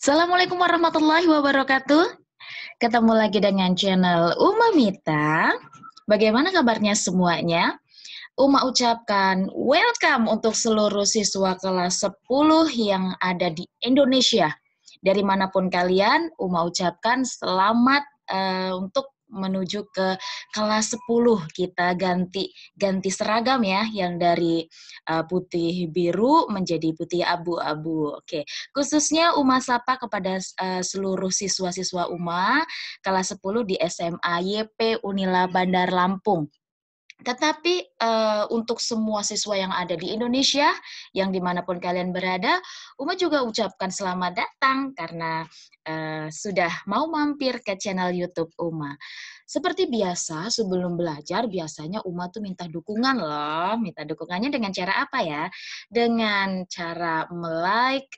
Assalamualaikum warahmatullahi wabarakatuh. Ketemu lagi dengan channel Uma Mita. Bagaimana kabarnya semuanya? Uma ucapkan welcome untuk seluruh siswa kelas 10 yang ada di Indonesia. Dari manapun kalian, Uma ucapkan selamat untuk menuju ke kelas 10. Kita ganti seragam ya, yang dari putih biru menjadi putih abu-abu. Oke, khususnya Uma sapa kepada seluruh siswa-siswa Uma kelas 10 di SMA YP Unila Bandar Lampung. Tetapi untuk semua siswa yang ada di Indonesia, yang dimanapun kalian berada, Uma juga ucapkan selamat datang karena sudah mau mampir ke channel YouTube Uma. Seperti biasa, sebelum belajar, biasanya Uma tuh minta dukungan loh. Minta dukungannya dengan cara apa ya? Dengan cara like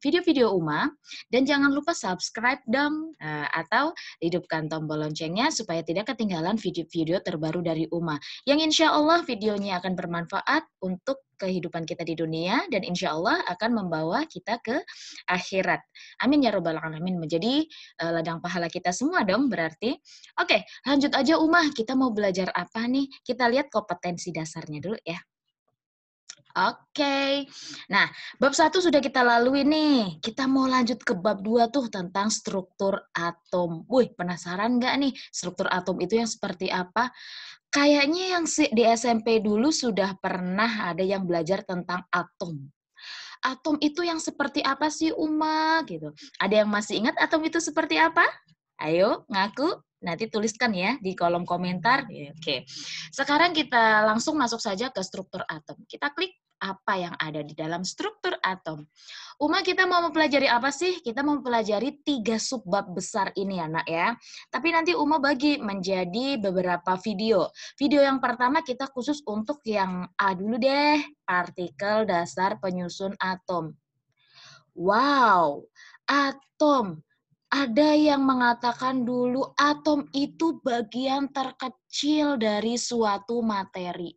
video-video Uma, dan jangan lupa subscribe dong, atau hidupkan tombol loncengnya supaya tidak ketinggalan video-video terbaru dari Uma. Yang insya Allah videonya akan bermanfaat untuk kehidupan kita di dunia dan insya Allah akan membawa kita ke akhirat. Amin ya robbal alamin, menjadi ladang pahala kita semua dong berarti. Oke, lanjut aja Uma, kita mau belajar apa nih? Kita lihat kompetensi dasarnya dulu ya. Oke. Nah, bab 1 sudah kita lalui nih. Kita mau lanjut ke bab 2 tuh tentang struktur atom. Wih, penasaran nggak nih struktur atom itu yang seperti apa? Kayaknya yang di SMP dulu sudah pernah ada yang belajar tentang atom. Atom itu yang seperti apa sih, Uma? Gitu. Ada yang masih ingat atom itu seperti apa? Ayo, ngaku. Nanti tuliskan ya di kolom komentar. Oke. Sekarang kita langsung masuk saja ke struktur atom. Kita klik apa yang ada di dalam struktur atom. Uma, kita mau mempelajari apa sih? Kita mau mempelajari 3 subbab besar ini ya, Nak ya. Tapi nanti Uma bagi menjadi beberapa video. Video yang pertama kita khusus untuk yang A dulu deh, partikel dasar penyusun atom. Wow, atom. Ada yang mengatakan dulu atom itu bagian terkecil dari suatu materi.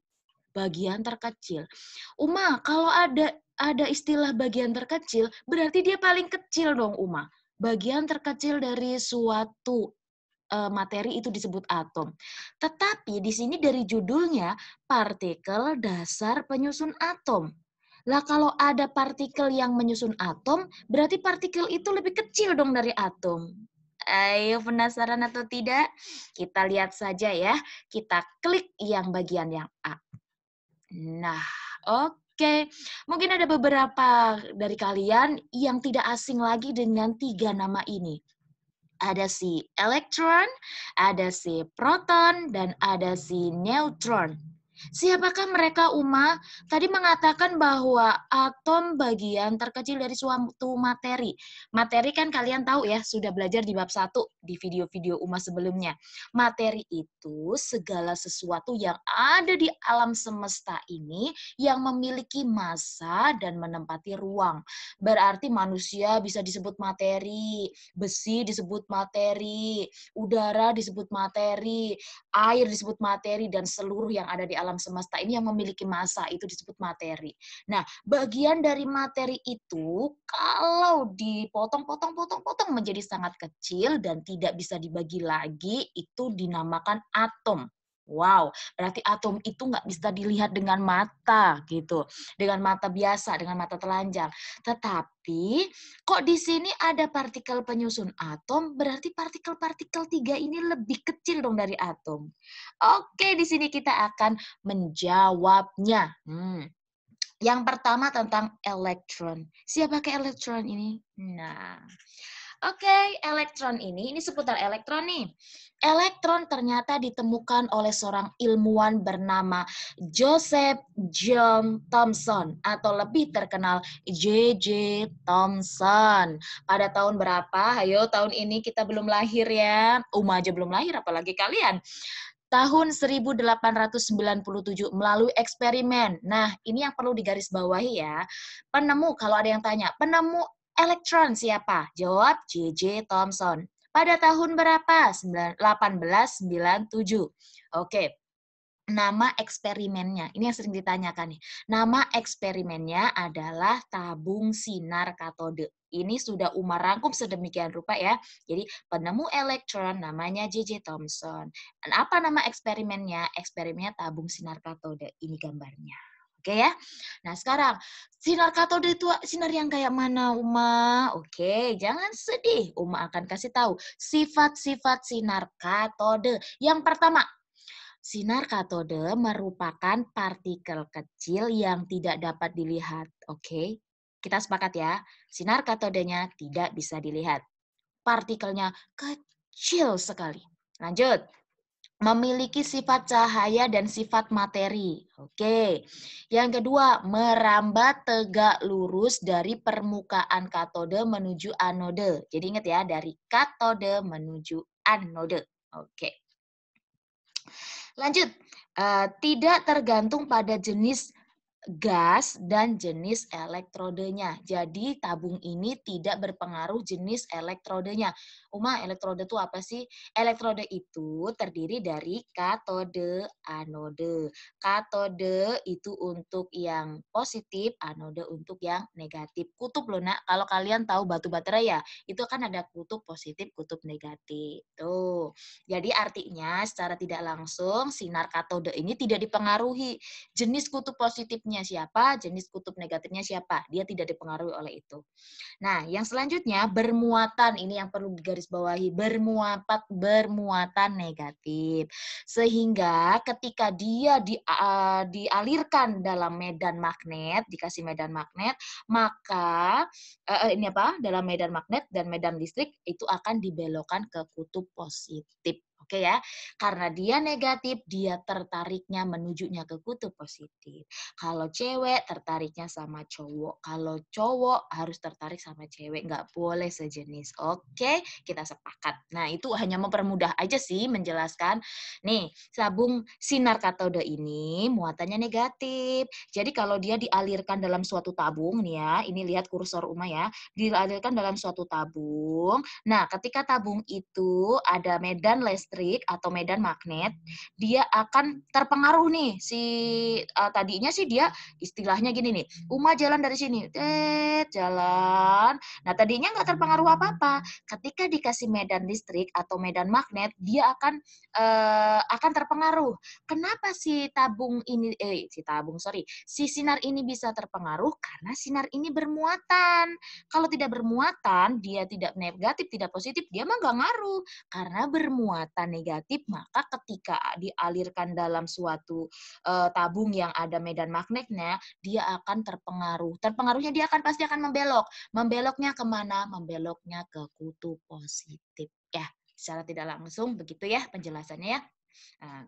Bagian terkecil. Uma, kalau ada istilah bagian terkecil, berarti dia paling kecil dong, Uma. Bagian terkecil dari suatu materi itu disebut atom. Tetapi di sini dari judulnya partikel dasar penyusun atom. Lah kalau ada partikel yang menyusun atom, berarti partikel itu lebih kecil dong dari atom. Ayo, penasaran atau tidak? Kita lihat saja ya. Kita klik yang bagian yang A. Nah, oke. Mungkin ada beberapa dari kalian yang tidak asing lagi dengan 3 nama ini. Ada si elektron, ada si proton, dan ada si neutron. Siapakah mereka, Uma? Tadi mengatakan bahwa atom bagian terkecil dari suatu materi. Materi kan kalian tahu ya, sudah belajar di bab 1 di video-video Uma sebelumnya. Materi itu segala sesuatu yang ada di alam semesta ini yang memiliki massa dan menempati ruang. Berarti manusia bisa disebut materi, besi disebut materi, udara disebut materi, air disebut materi, dan seluruh yang ada di alam semesta ini yang memiliki massa itu disebut materi. Nah, bagian dari materi itu kalau dipotong-potong menjadi sangat kecil dan tidak bisa dibagi lagi, itu dinamakan atom. Wow, berarti atom itu nggak bisa dilihat dengan mata gitu, dengan mata biasa, dengan mata telanjang. Tetapi kok di sini ada partikel penyusun atom, berarti partikel-partikel 3 ini lebih kecil dong dari atom. Oke, di sini kita akan menjawabnya. Yang pertama tentang elektron. Siapakah elektron ini? Nah, oke, elektron ini seputar elektron nih. Elektron ternyata ditemukan oleh seorang ilmuwan bernama Joseph John Thomson atau lebih terkenal J.J. Thomson. Pada tahun berapa? Ayo, tahun ini kita belum lahir ya. Uma aja belum lahir, apalagi kalian. Tahun 1897 melalui eksperimen. Nah, ini yang perlu digarisbawahi ya. Penemu, kalau ada yang tanya, penemu elektron siapa? Jawab J.J. Thomson. Pada tahun berapa? 1897. Oke. Nama eksperimennya, ini yang sering ditanyakan nih. Nama eksperimennya adalah tabung sinar katode. Ini sudah Uma rangkum sedemikian rupa ya. Jadi penemu elektron namanya J.J. Thomson. Dan apa nama eksperimennya? Eksperimennya tabung sinar katode. Ini gambarnya. Oke ya. Nah sekarang sinar katode itu sinar yang kayak mana Uma? Oke, jangan sedih. Uma akan kasih tahu sifat-sifat sinar katode. Yang pertama, sinar katode merupakan partikel kecil yang tidak dapat dilihat. Oke, kita sepakat ya. Sinar katodenya tidak bisa dilihat. Partikelnya kecil sekali. Lanjut. Memiliki sifat cahaya dan sifat materi. Oke. Yang kedua, merambat tegak lurus dari permukaan katode menuju anode. Jadi ingat ya, dari katode menuju anode. Oke. Lanjut, tidak tergantung pada jenis gas dan jenis elektrodenya. Jadi tabung ini tidak berpengaruh jenis elektrodenya. Uma, elektrode itu apa sih? Elektrode itu terdiri dari katode, anode. Katode itu untuk yang positif, anode untuk yang negatif. Kutub loh nak, kalau kalian tahu batu baterai ya, itu kan ada kutub positif, kutub negatif. Tuh. Jadi artinya secara tidak langsung sinar katode ini tidak dipengaruhi jenis kutub positifnya siapa, jenis kutub negatifnya siapa. Dia tidak dipengaruhi oleh itu. Nah, yang selanjutnya bermuatan, ini yang perlu digarisbawahi, bermuatan negatif. Sehingga ketika dia dialirkan dalam medan magnet, dikasih medan magnet, maka ini apa? Dalam medan magnet dan medan listrik itu akan dibelokkan ke kutub positif. Oke ya, karena dia negatif, dia tertariknya menunjuknya ke kutub positif. Kalau cewek tertariknya sama cowok. Kalau cowok harus tertarik sama cewek. Nggak boleh sejenis. Oke, kita sepakat. Nah, itu hanya mempermudah aja sih menjelaskan. Nih, sabung sinar katode ini muatannya negatif. Jadi kalau dia dialirkan dalam suatu tabung, nih ya, ini lihat kursor Uma ya, dialirkan dalam suatu tabung. Nah, ketika tabung itu ada medan listrik atau medan magnet, dia akan terpengaruh nih tadinya sih dia istilahnya gini nih, Uma jalan dari sini, jalan. Nah tadinya nggak terpengaruh apa-apa. Ketika dikasih medan listrik atau medan magnet, dia akan terpengaruh. Kenapa si sinar ini bisa terpengaruh? Karena sinar ini bermuatan. Kalau tidak bermuatan, dia tidak negatif, tidak positif, dia mah nggak ngaruh. Karena bermuatan negatif, maka ketika dialirkan dalam suatu tabung yang ada medan magnetnya, dia akan terpengaruh. Terpengaruhnya dia pasti akan membelok. Membeloknya kemana? Membeloknya ke kutub positif. Ya, secara tidak langsung begitu ya penjelasannya ya. Nah,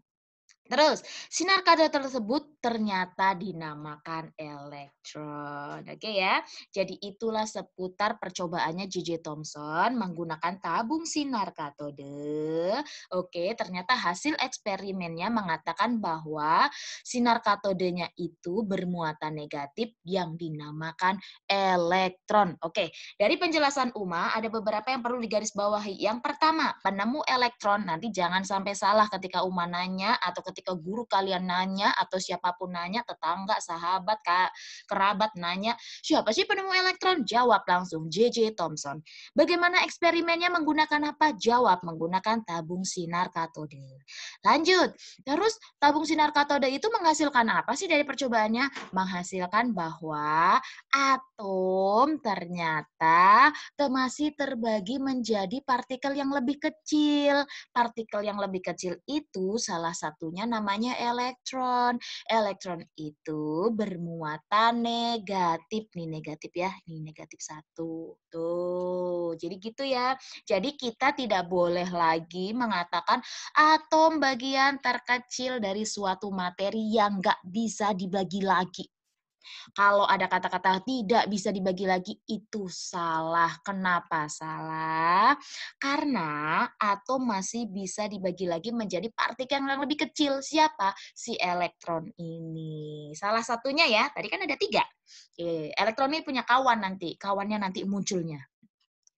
terus, sinar katode tersebut ternyata dinamakan elektron. Oke ya. Jadi itulah seputar percobaannya J.J. Thomson menggunakan tabung sinar katode. Oke, ternyata hasil eksperimennya mengatakan bahwa sinar katodenya itu bermuatan negatif yang dinamakan elektron. Oke, dari penjelasan Uma ada beberapa yang perlu digarisbawahi. Yang pertama, penemu elektron. Nanti jangan sampai salah ketika Uma nanya atau ketika guru kalian nanya atau siapapun nanya, tetangga, sahabat, kerabat nanya, siapa sih penemu elektron? Jawab langsung, J.J. Thomson. Bagaimana eksperimennya menggunakan apa? Jawab, menggunakan tabung sinar katode. Lanjut, terus tabung sinar katode itu menghasilkan apa sih dari percobaannya? Menghasilkan bahwa atom ternyata masih terbagi menjadi partikel yang lebih kecil. Partikel yang lebih kecil itu salah satunya namanya elektron. Elektron itu bermuatan negatif. Nih negatif ya, ini negatif satu. Tuh, jadi gitu ya. Jadi kita tidak boleh lagi mengatakan atom bagian terkecil dari suatu materi yang nggak bisa dibagi lagi. Kalau ada kata-kata tidak bisa dibagi lagi, itu salah. Kenapa salah? Karena atom masih bisa dibagi lagi menjadi partikel yang lebih kecil. Siapa? Si elektron ini. Salah satunya ya, tadi kan ada 3. Elektron ini punya kawan nanti. Kawannya nanti munculnya.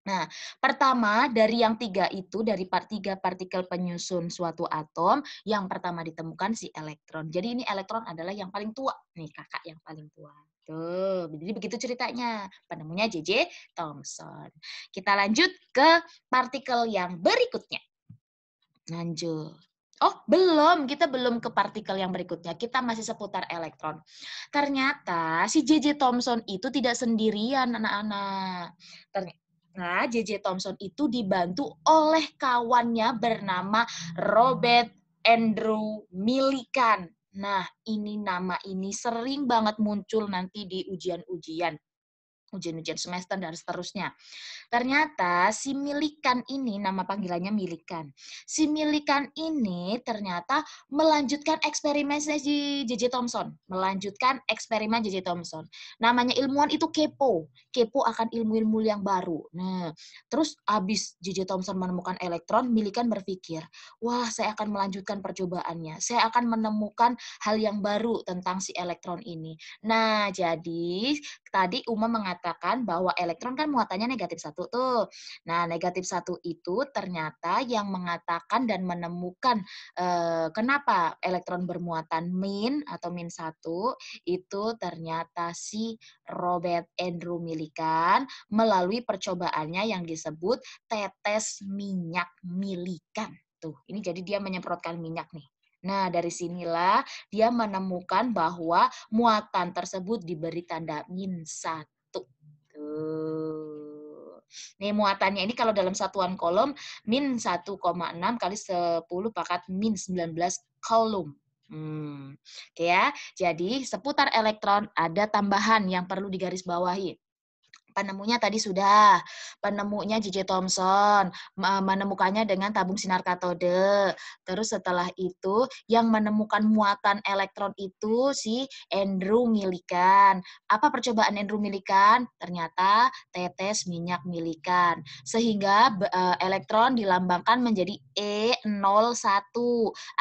Nah, pertama dari yang tiga itu, dari tiga partikel penyusun suatu atom, yang pertama ditemukan si elektron. Jadi ini elektron adalah yang paling tua, nih kakak yang paling tua. Tuh, jadi begitu ceritanya. Penemunya J.J. Thomson. Kita lanjut ke partikel yang berikutnya. Lanjut. Oh, belum. Kita belum ke partikel yang berikutnya. Kita masih seputar elektron. Ternyata si J.J. Thomson itu tidak sendirian, anak-anak. Ternyata J.J. Thomson itu dibantu oleh kawannya bernama Robert Andrew Millikan. Nah, ini nama ini sering banget muncul nanti di ujian-ujian semester dan seterusnya. Ternyata si Milikan ini, nama panggilannya Milikan. Si Milikan ini ternyata melanjutkan eksperimen si J.J. Thomson. Melanjutkan eksperimen J.J. Thomson. Namanya ilmuwan itu kepo. Kepo akan ilmu-ilmu yang baru. Nah, terus abis J.J. Thomson menemukan elektron, Milikan berpikir, wah saya akan melanjutkan percobaannya. Saya akan menemukan hal yang baru tentang si elektron ini. Nah, jadi tadi Uma mengatakan bahwa elektron kan muatannya negatif satu tuh. Nah, negatif satu itu ternyata yang mengatakan dan menemukan kenapa elektron bermuatan min atau min satu itu ternyata si Robert Andrew Millikan melalui percobaannya yang disebut tetes minyak Millikan. Tuh, ini jadi dia menyemprotkan minyak nih. Nah, dari sinilah dia menemukan bahwa muatan tersebut diberi tanda min satu. Tuh. Nih muatannya ini kalau dalam satuan kolom min 1,6 kali 10 pangkat min 19 kolom. Oke ya. Jadi seputar elektron ada tambahan yang perlu digarisbawahi. Penemunya tadi sudah, penemunya J.J. Thomson, menemukannya dengan tabung sinar katode. Terus setelah itu, yang menemukan muatan elektron itu si Andrew Millikan. Apa percobaan Andrew Millikan? Ternyata tetes minyak Millikan. Sehingga elektron dilambangkan menjadi E01.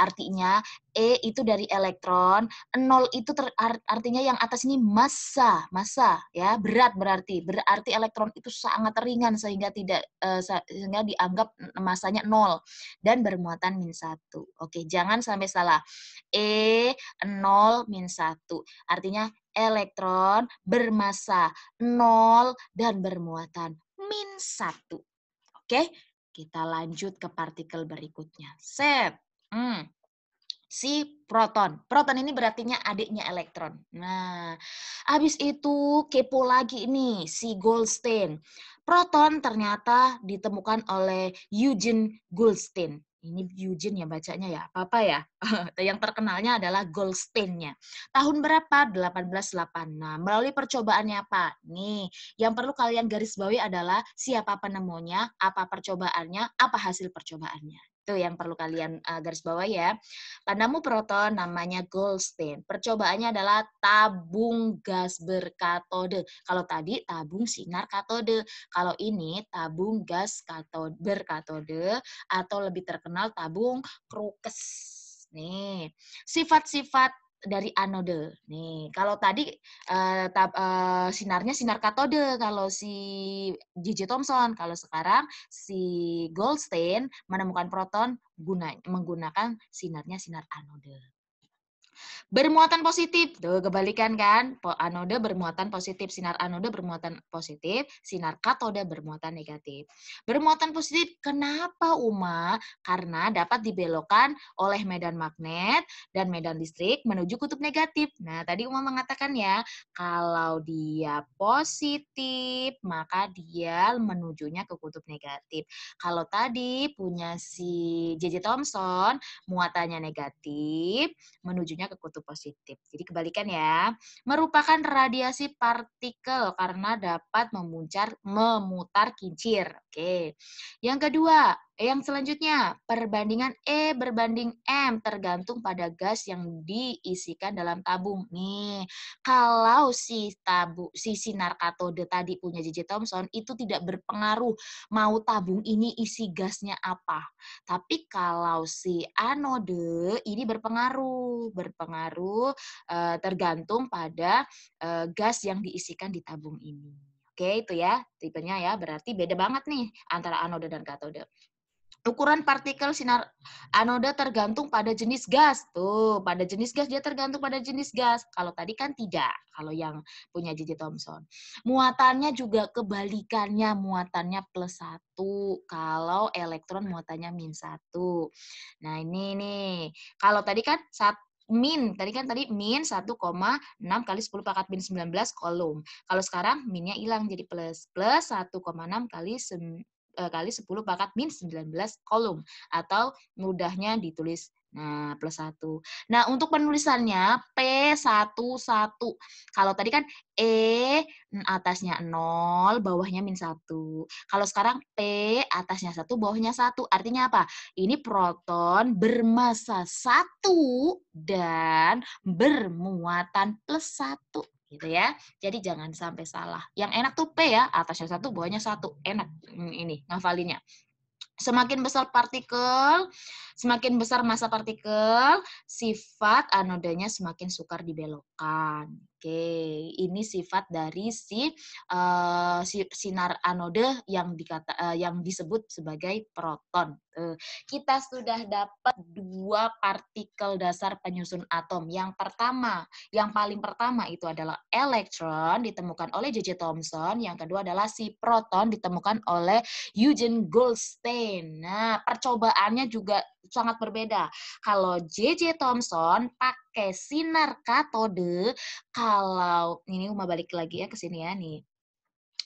Artinya E itu dari elektron, 0 itu artinya yang atas ini massa ya, berat berarti elektron itu sangat ringan sehingga sehingga dianggap massanya 0 dan bermuatan min 1. Oke, jangan sampai salah. E0 min 1 artinya elektron bermassa 0 dan bermuatan min 1. Oke, kita lanjut ke partikel berikutnya. Set. Si proton. Proton ini berartinya adiknya elektron. Nah, habis itu kepo lagi nih si Goldstein. Proton ternyata ditemukan oleh Eugene Goldstein. Ini Eugene ya bacanya ya, apa ya? Yang terkenalnya adalah Goldstein-nya. Tahun berapa? 1886. Melalui percobaannya apa? Nih, yang perlu kalian garis bawahi adalah siapa penemunya, apa percobaannya, apa hasil percobaannya. Itu yang perlu kalian garis bawahi ya. Penemu proton namanya Goldstein. Percobaannya adalah tabung gas berkatode. Kalau tadi tabung sinar katode. Kalau ini tabung gas berkatode atau lebih terkenal tabung Crookes. Nih, sifat-sifat dari anode. Nih, kalau tadi sinarnya sinar katode kalau si J.J. Thomson, kalau sekarang si Goldstein menemukan proton menggunakan sinarnya sinar anode. Bermuatan positif, tuh kebalikan kan? Anode bermuatan positif, sinar anode bermuatan positif, sinar katode bermuatan negatif. Bermuatan positif, kenapa Uma? Karena dapat dibelokkan oleh medan magnet dan medan listrik menuju kutub negatif. Nah, tadi Uma mengatakan ya, kalau dia positif, maka dia menujunya ke kutub negatif. Kalau tadi punya si J.J. Thomson, muatannya negatif, menujunya ke kutub positif. Jadi kebalikan ya. Merupakan radiasi partikel karena dapat memutar kincir. Oke. Yang kedua, yang selanjutnya, perbandingan E berbanding M tergantung pada gas yang diisikan dalam tabung. Nih, kalau si sinar katode tadi punya J.J. Thomson itu tidak berpengaruh mau tabung ini isi gasnya apa. Tapi kalau si anode ini berpengaruh tergantung pada gas yang diisikan di tabung ini. Oke, itu ya tipenya ya. Berarti beda banget nih antara anoda dan katode. Ukuran partikel sinar anoda tergantung pada jenis gas. Tuh, pada jenis gas dia tergantung pada jenis gas. Kalau tadi kan tidak, kalau yang punya J.J. Thomson. Muatannya juga kebalikannya, muatannya +1. Kalau elektron muatannya -1. Nah, ini nih. Kalau tadi kan tadi min 1,6 kali 10 pangkat min 19 kolom. Kalau sekarang minnya hilang jadi plus 1,6 kali 10 pangkat min 19 kolom, atau mudahnya ditulis +1. Nah, untuk penulisannya P11. Kalau tadi kan atasnya 0, bawahnya -1. Kalau sekarang P atasnya 1, bawahnya 1. Artinya apa? Ini proton bermassa 1 dan bermuatan +1. Gitu ya. Jadi jangan sampai salah. Yang enak tuh P ya, atasnya 1, bawahnya 1. Enak ini ngafalinnya. Semakin besar semakin besar massa partikel, sifat anodanya semakin sukar dibelokkan. Oke, ini sifat dari sinar anode yang disebut sebagai proton. Kita sudah dapat 2 partikel dasar penyusun atom. Yang paling pertama itu adalah elektron ditemukan oleh J.J. Thomson, yang kedua adalah si proton ditemukan oleh Eugen Goldstein. Nah, percobaannya juga sangat berbeda. Kalau J.J. Thomson pakai sinar katode, kalau ini Uma balik lagi ya ke sini ya nih.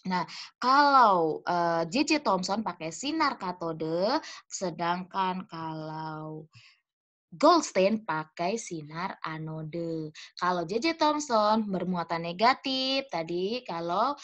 Nah, kalau J.J. Thomson pakai sinar katode, sedangkan kalau Goldstein pakai sinar anode. Kalau J.J. Thomson bermuatan negatif, tadi kalau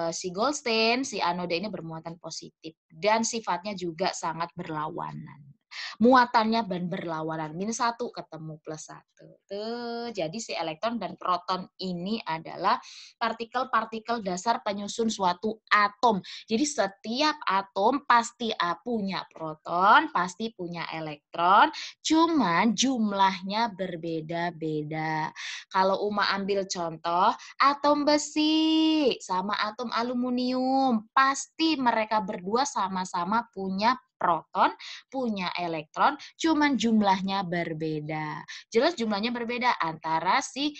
si Goldstein, si anode ini bermuatan positif. Dan sifatnya juga sangat berlawanan. Muatannya berlawanan, -1 ketemu +1. Tuh, jadi si elektron dan proton ini adalah partikel-partikel dasar penyusun suatu atom. Jadi setiap atom pasti punya proton, pasti punya elektron, cuman jumlahnya berbeda-beda. Kalau Uma ambil contoh, atom besi sama atom aluminium, pasti mereka berdua sama-sama punya proton, punya elektron, cuman jumlahnya berbeda. Jelas jumlahnya berbeda antara si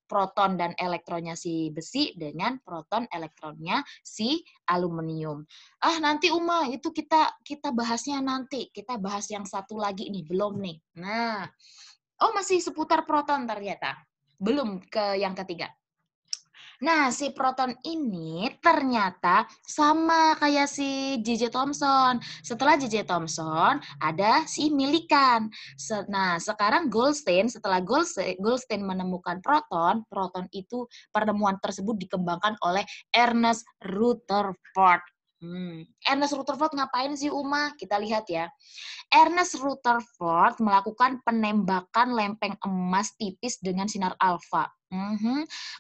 proton dan elektronnya si besi dengan proton elektronnya si aluminium. Nanti Uma, itu kita bahasnya nanti. Kita bahas yang satu lagi nih, belum nih. Nah, masih seputar proton ternyata. Belum ke yang ketiga. Nah, si proton ini ternyata sama kayak si J.J. Thomson. Setelah J.J. Thomson, ada si Millikan. Nah, sekarang setelah Goldstein menemukan proton itu, penemuan tersebut dikembangkan oleh Ernest Rutherford. Ernest Rutherford ngapain sih, Uma? Kita lihat ya. Ernest Rutherford melakukan penembakan lempeng emas tipis dengan sinar alfa.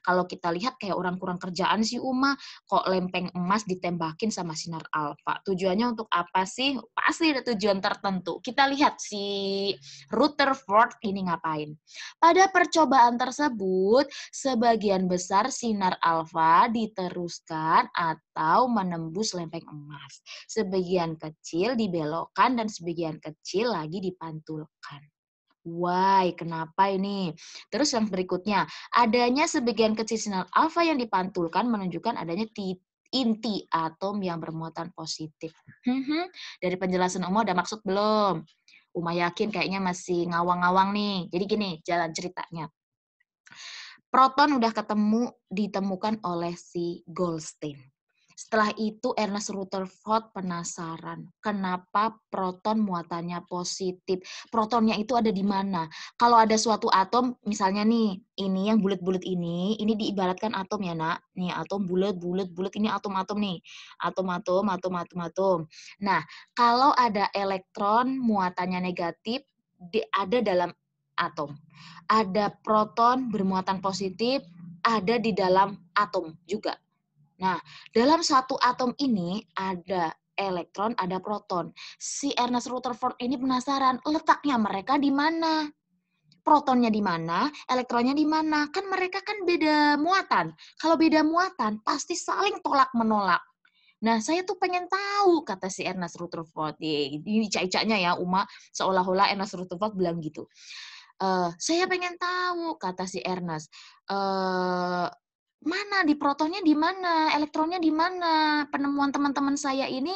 Kalau kita lihat kayak orang kurang kerjaan sih Uma, kok lempeng emas ditembakin sama sinar alfa. Tujuannya untuk apa sih? Pasti ada tujuan tertentu. Kita lihat si Rutherford ini ngapain. Pada percobaan tersebut, sebagian besar sinar alfa diteruskan atau menembus lempeng emas. Sebagian kecil dibelokkan dan sebagian kecil lagi dipantulkan. Why? Kenapa ini? Terus yang berikutnya, adanya sebagian kecil sinar alfa yang dipantulkan menunjukkan adanya inti atom yang bermuatan positif. Dari penjelasan Uma udah maksud belum? Uma yakin kayaknya masih ngawang-ngawang nih. Jadi gini, jalan ceritanya. Proton udah ditemukan oleh si Goldstein. Setelah itu Ernest Rutherford penasaran, kenapa proton muatannya positif? Protonnya itu ada di mana? Kalau ada suatu atom, misalnya nih, ini yang bulat-bulat ini diibaratkan atom ya, Nak. Nih, atom bulat, ini atom-atom nih. Atom. Nah, kalau ada elektron muatannya negatif, ada dalam atom. Ada proton bermuatan positif, ada di dalam atom juga. Nah, dalam satu atom ini ada elektron, ada proton. Si Ernest Rutherford ini penasaran, letaknya mereka di mana? protonnya di mana, elektronnya di mana. Kan mereka kan beda muatan. Kalau beda muatan, pasti saling tolak-menolak. Nah, saya tuh pengen tahu, kata si Ernest Rutherford. Ini ica-icanya ya, Uma, seolah-olah Ernest Rutherford bilang gitu. Saya pengen tahu, kata si Ernest. Mana di protonnya di mana, elektronnya di mana? Penemuan teman-teman saya ini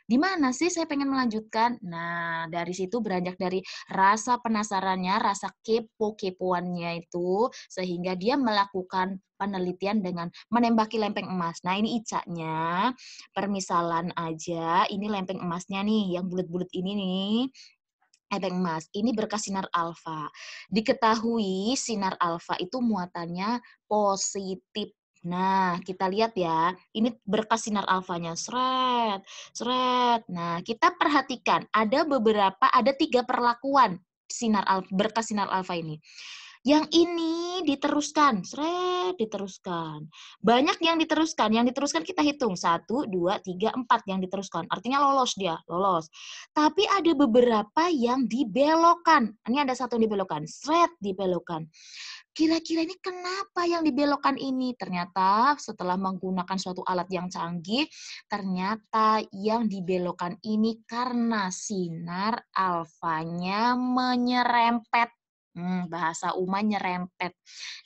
di mana sih? Saya pengen melanjutkan. Nah, dari situ beranjak dari rasa penasarannya, rasa kepo-kepoannya itu, sehingga dia melakukan penelitian dengan menembaki lempeng emas. Nah, ini icanya, permisalan aja, ini lempeng emasnya nih, yang bulat-bulat ini nih, lempeng emas. Ini berkas sinar alfa. Diketahui sinar alfa itu muatannya positif. Nah, kita lihat ya. Ini berkas sinar alfanya. Sret, sret. Nah, kita perhatikan. Ada 3 perlakuan berkas sinar alfa ini. Yang ini diteruskan, sret, diteruskan. Banyak yang diteruskan kita hitung. 1, 2, 3, 4 yang diteruskan. Artinya lolos dia, lolos. Tapi ada beberapa yang dibelokkan. Ini ada satu yang dibelokkan, sret, dibelokkan. Kira-kira ini kenapa yang dibelokkan ini? Ternyata setelah menggunakan suatu alat yang canggih, ternyata yang dibelokkan ini karena sinar alfanya menyerempet. Bahasa Uma nyerempet.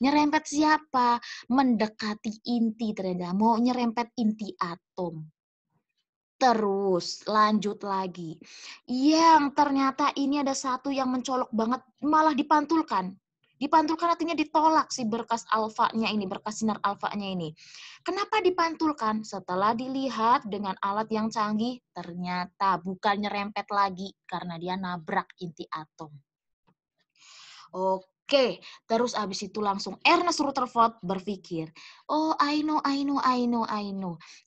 Nyerempet siapa? Mendekati inti ternyata. Mau nyerempet inti atom. Terus lanjut lagi. Yang ternyata ini ada satu yang mencolok banget, malah dipantulkan. Dipantulkan artinya ditolak si berkas alfanya ini, berkas sinar alfanya ini. Kenapa dipantulkan? Setelah dilihat dengan alat yang canggih, ternyata bukan nyerempet lagi karena dia nabrak inti atom. Oke, terus abis itu langsung Ernest Rutherford berpikir, oh I know.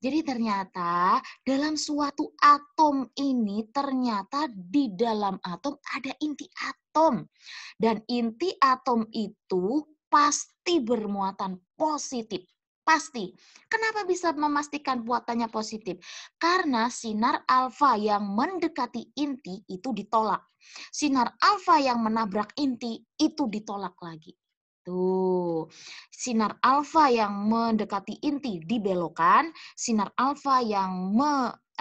Jadi ternyata dalam suatu atom ini ternyata di dalam atom ada inti atom. Dan inti atom itu pasti bermuatan positif. Pasti. Kenapa bisa memastikan muatannya positif? Karena sinar alfa yang mendekati inti itu ditolak. Sinar alfa yang menabrak inti itu ditolak lagi. Tuh, sinar alfa yang mendekati inti dibelokkan, sinar alfa yang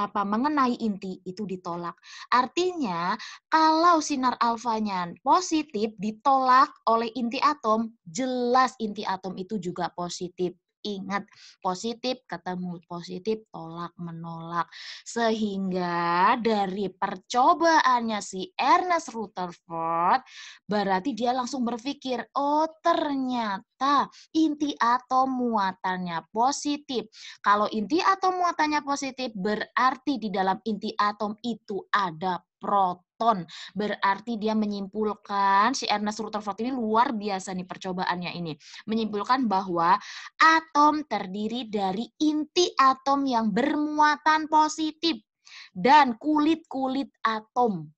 mengenai inti itu ditolak. Artinya, kalau sinar alfanya positif ditolak oleh inti atom, jelas inti atom itu juga positif. Ingat, positif ketemu positif, tolak menolak. Sehingga dari percobaannya si Ernest Rutherford, berarti dia langsung berpikir, oh ternyata inti atom muatannya positif. Kalau inti atom muatannya positif, berarti di dalam inti atom itu ada proton. Berarti dia menyimpulkan, si Ernest Rutherford ini luar biasa nih percobaannya ini. Menyimpulkan bahwa atom terdiri dari inti atom yang bermuatan positif dan kulit-kulit atom.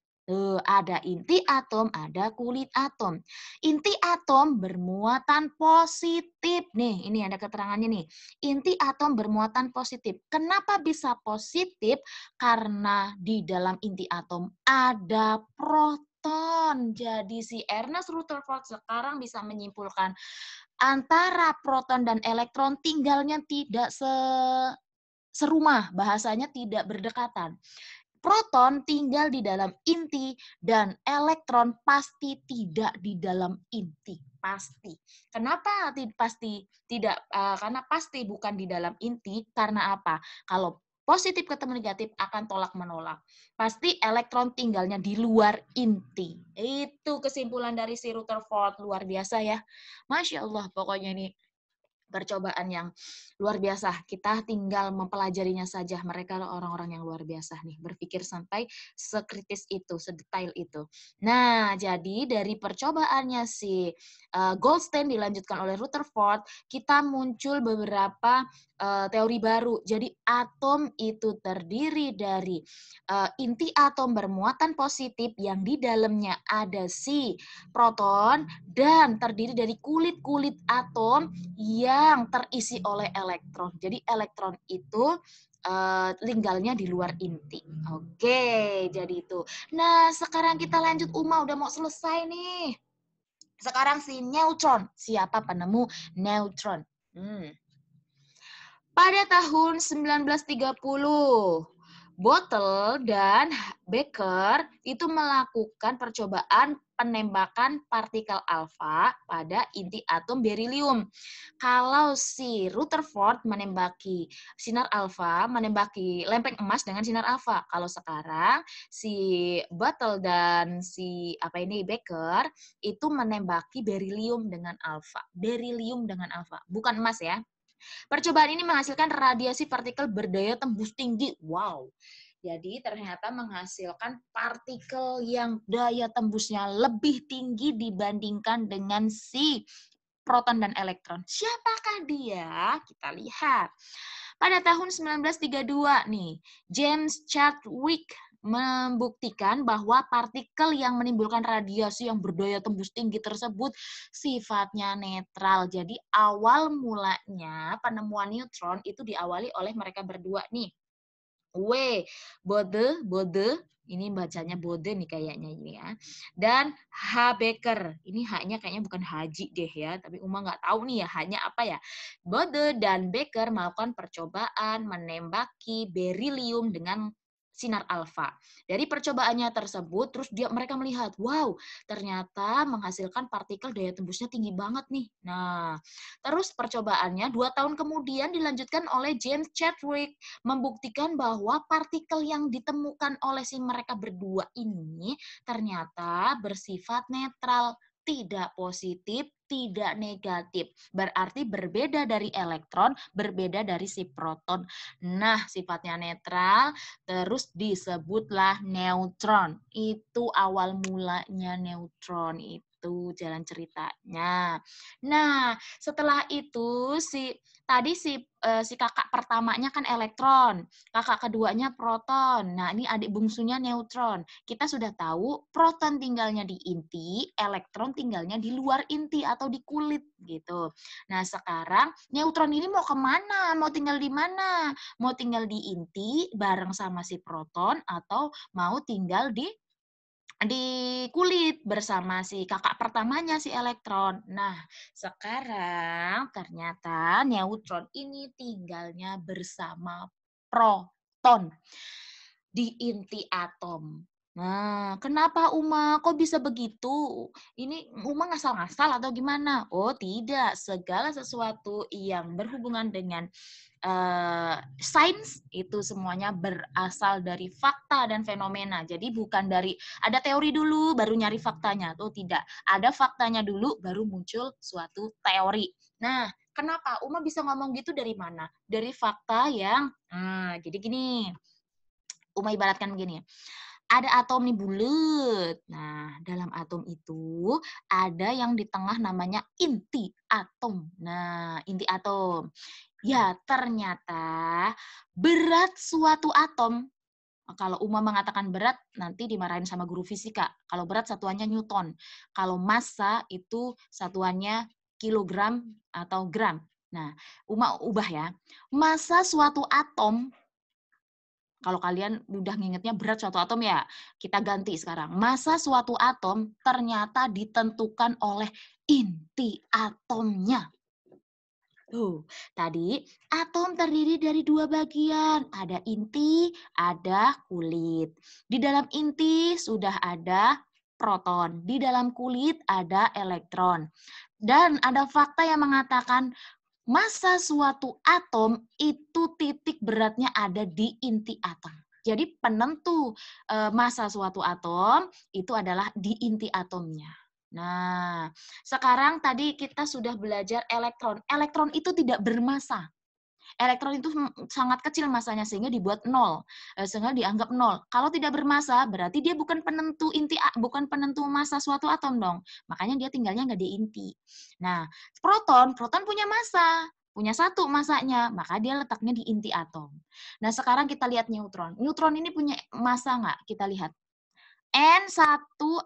Ada inti atom, ada kulit atom. Inti atom bermuatan positif. Nih, ini ada keterangannya nih. Inti atom bermuatan positif. Kenapa bisa positif? Karena di dalam inti atom ada proton. Jadi si Ernest Rutherford sekarang bisa menyimpulkan antara proton dan elektron tinggalnya tidak serumah, bahasanya tidak berdekatan. Proton tinggal di dalam inti dan elektron pasti tidak di dalam inti. Pasti. Kenapa pasti tidak? Karena pasti bukan di dalam inti. Karena apa? Kalau positif ketemu negatif akan tolak menolak. Pasti elektron tinggalnya di luar inti. Itu kesimpulan dari si Rutherford. Luar biasa ya. Masya Allah pokoknya ini percobaan yang luar biasa. Kita tinggal mempelajarinya saja. Mereka orang-orang yang luar biasa nih, berpikir sampai sekritis itu, sedetail itu. Nah, jadi dari percobaannya si Goldstein dilanjutkan oleh Rutherford, kita muncul beberapa teori baru. Jadi atom itu terdiri dari inti atom bermuatan positif yang di dalamnya ada si proton dan terdiri dari kulit-kulit atom yang terisi oleh elektron. Jadi elektron itu tinggalnya di luar inti. Oke, jadi itu. Nah, sekarang kita lanjut Uma, udah mau selesai nih. Sekarang si neutron. Siapa penemu neutron? Pada tahun 1930, Bottle dan Baker itu melakukan percobaan penembakan partikel alfa pada inti atom berilium. Kalau si Rutherford menembaki sinar alfa, menembaki lempeng emas dengan sinar alfa. Kalau sekarang si Bottle dan si Baker itu menembaki berilium dengan alfa. Berilium dengan alfa, bukan emas ya. Percobaan ini menghasilkan radiasi partikel berdaya tembus tinggi. Wow. Jadi ternyata menghasilkan partikel yang daya tembusnya lebih tinggi dibandingkan dengan si proton dan elektron. Siapakah dia? Kita lihat. Pada tahun 1932 nih, James Chadwick membuktikan bahwa partikel yang menimbulkan radiasi yang berdaya tembus tinggi tersebut sifatnya netral. Jadi awal mulanya penemuan neutron itu diawali oleh mereka berdua nih. Bode, ini bacanya Bode nih kayaknya ini ya. Dan H. Baker, ini H-nya kayaknya bukan Haji deh ya, tapi Uma nggak tahu nih ya H-nya apa ya. Bode dan Baker melakukan percobaan menembaki berilium dengan sinar alfa. Dari percobaannya tersebut, terus mereka melihat, wow, ternyata menghasilkan partikel daya tembusnya tinggi banget nih. Nah, terus percobaannya 2 tahun kemudian dilanjutkan oleh James Chadwick, membuktikan bahwa partikel yang ditemukan oleh si mereka berdua ini ternyata bersifat netral, tidak positif, tidak negatif. Berarti berbeda dari elektron, berbeda dari si proton. Nah, sifatnya netral, terus disebutlah neutron. Itu awal mulanya neutron, itu jalan ceritanya. Nah, setelah itu si kakak pertamanya kan elektron, kakak keduanya proton. Nah, ini adik bungsunya neutron. Kita sudah tahu proton tinggalnya di inti, elektron tinggalnya di luar inti atau di kulit gitu. Nah, sekarang neutron ini mau kemana? Mau tinggal di mana? Mau tinggal di inti bareng sama si proton atau mau tinggal di kulit bersama si kakak pertamanya si elektron. Nah, sekarang ternyata neutron ini tinggalnya bersama proton di inti atom. Nah, kenapa Uma? Kok bisa begitu? Ini Uma ngasal-ngasal atau gimana? Oh, tidak. Segala sesuatu yang berhubungan dengan sains itu semuanya berasal dari fakta dan fenomena. Jadi bukan dari ada teori dulu baru nyari faktanya. Tuh tidak. Ada faktanya dulu baru muncul suatu teori. Nah, kenapa Uma bisa ngomong gitu dari mana? Dari fakta yang jadi gini. Uma ibaratkan begini. Ada atom nih bulat. Nah, dalam atom itu ada yang di tengah namanya inti atom. Nah, inti atom. Ya, ternyata berat suatu atom, kalau Uma mengatakan berat, nanti dimarahin sama guru fisika. Kalau berat satuannya Newton. Kalau massa itu satuannya kilogram atau gram. Nah, Uma ubah ya. Massa suatu atom, kalau kalian udah ngingetnya berat suatu atom ya, kita ganti sekarang. Massa suatu atom ternyata ditentukan oleh inti atomnya. Tadi atom terdiri dari 2 bagian, ada inti, ada kulit. Di dalam inti sudah ada proton, di dalam kulit ada elektron. Dan ada fakta yang mengatakan massa suatu atom itu titik beratnya ada di inti atom. Jadi penentu massa suatu atom itu adalah di inti atomnya. Nah, sekarang tadi kita sudah belajar elektron. Elektron itu tidak bermassa. Elektron itu sangat kecil masanya sehingga dibuat nol, sehingga dianggap nol. Kalau tidak bermassa berarti dia bukan penentu bukan penentu massa suatu atom dong. Makanya dia tinggalnya nggak di inti. Nah, proton punya massa, punya satu massanya, maka dia letaknya di inti atom. Nah, sekarang kita lihat neutron. Neutron ini punya massa nggak? Kita lihat. N10.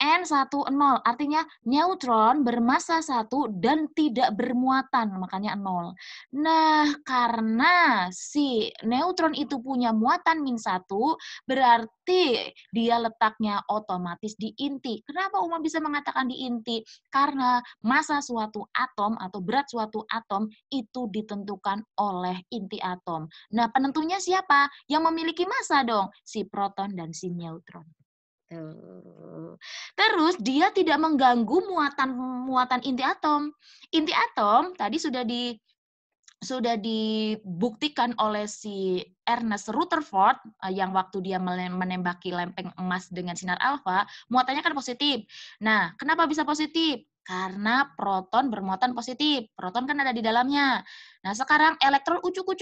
N10, artinya neutron bermassa 1 dan tidak bermuatan, makanya 0. Nah, karena si neutron itu punya muatan -1, berarti dia letaknya otomatis di inti. Kenapa Uma bisa mengatakan di inti? Karena massa suatu atom atau berat suatu atom itu ditentukan oleh inti atom. Nah, penentunya siapa? Yang memiliki massa dong, si proton dan si neutron. Terus dia tidak mengganggu muatan inti atom. Inti atom tadi sudah dibuktikan oleh si Ernest Rutherford yang waktu dia menembaki lempeng emas dengan sinar alfa, muatannya kan positif. Nah, kenapa bisa positif? Karena proton bermuatan positif. Proton kan ada di dalamnya. Nah, sekarang elektron ucuk,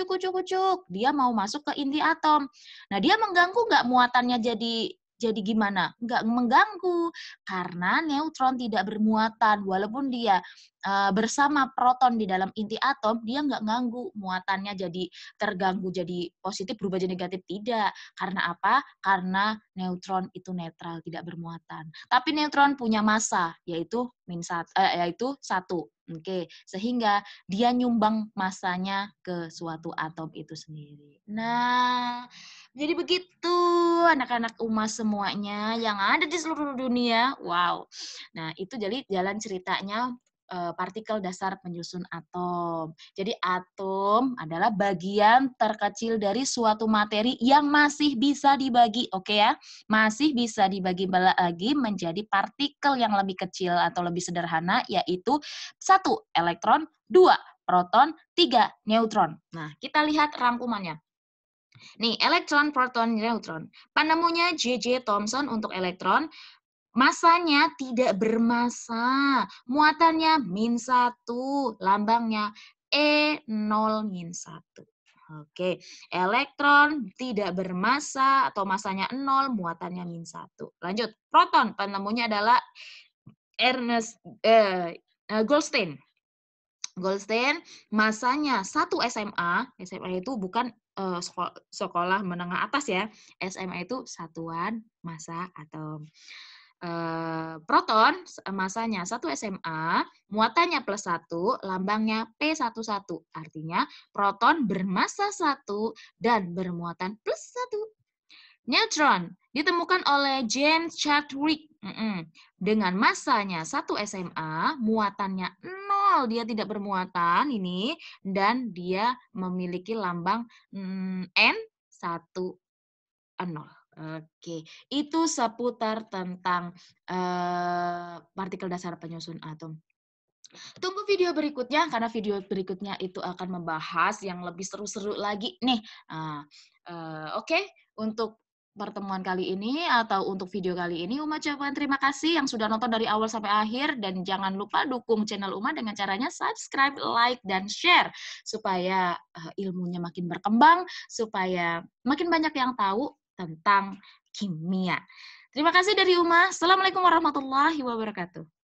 dia mau masuk ke inti atom. Nah, dia mengganggu nggak muatannya jadi gimana? Nggak mengganggu, karena neutron tidak bermuatan. Walaupun dia bersama proton di dalam inti atom, dia nggak ganggu muatannya jadi terganggu jadi positif berubah jadi negatif, tidak. Karena apa? Karena neutron itu netral, tidak bermuatan. Tapi neutron punya massa, yaitu yaitu 1. Oke, sehingga dia nyumbang massanya ke suatu atom itu sendiri. Nah, jadi begitu anak-anak UMAS semuanya yang ada di seluruh dunia. Wow. Nah, itu jadi jalan ceritanya partikel dasar penyusun atom. Jadi atom adalah bagian terkecil dari suatu materi yang masih bisa dibagi, oke ya? Masih bisa dibagi lagi menjadi partikel yang lebih kecil atau lebih sederhana, yaitu 1 elektron, 2 proton, 3 neutron. Nah, kita lihat rangkumannya. Nih, elektron, proton, neutron. Penemunya J.J. Thomson untuk elektron, masanya tidak bermassa, muatannya -1, lambangnya E0-1. Oke, elektron tidak bermassa atau massanya 0, muatannya -1. Lanjut, proton, penemunya adalah Ernest Goldstein. Goldstein, masanya 1 SMA, SMA itu bukan sekolah menengah atas ya, SMA itu satuan massa atom. Proton masanya 1 SMA, muatannya +1, lambangnya P11. Artinya proton bermassa 1 dan bermuatan +1. Neutron ditemukan oleh James Chadwick dengan massanya 1 SMA, muatannya 0, dia tidak bermuatan ini, dan dia memiliki lambang N10. Oke, itu seputar tentang partikel dasar penyusun atom. Tunggu video berikutnya, karena video berikutnya itu akan membahas yang lebih seru-seru lagi nih. Oke, untuk pertemuan kali ini atau untuk video kali ini, Uma ucapkan terima kasih yang sudah nonton dari awal sampai akhir, dan jangan lupa dukung channel Uma dengan caranya subscribe, like, dan share supaya ilmunya makin berkembang, supaya makin banyak yang tahu tentang kimia. Terima kasih dari Uma. Assalamualaikum warahmatullahi wabarakatuh.